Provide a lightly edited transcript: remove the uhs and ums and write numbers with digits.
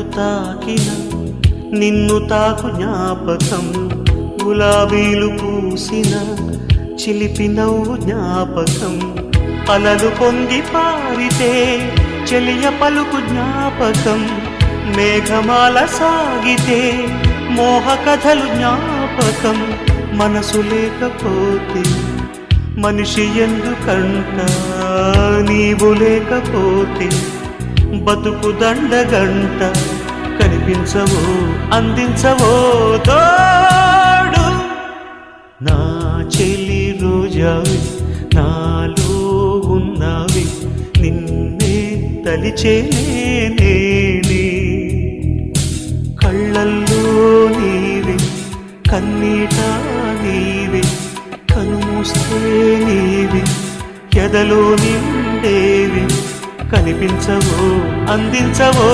నన్ను తాకిన నిన్ను తాకు జ్ఞాపకం, గులాబీలు పూసిన చిలిపి నవ్వు జ్ఞాపకం, అలలు పొంగి పారితే చెలియ పలుకు జ్ఞాపకం, మేఘమాల సాగితే మోహ కథలు జ్ఞాపకం. మనసు లేకపోతే మనిషి ఎందుకంట, నీవు లేకపోతే బతుకు దండగంట. కనిపించవో అందించవో తోడు, నా చెలి రోజావి నాలో ఉన్నవి, నిన్నే తలిచేనే కళ్ళల్లో నీవే కన్నీట నీవే, కనుమూస్తే నీవే ఎదలో నిండేవి. కనిపించవో అందించవో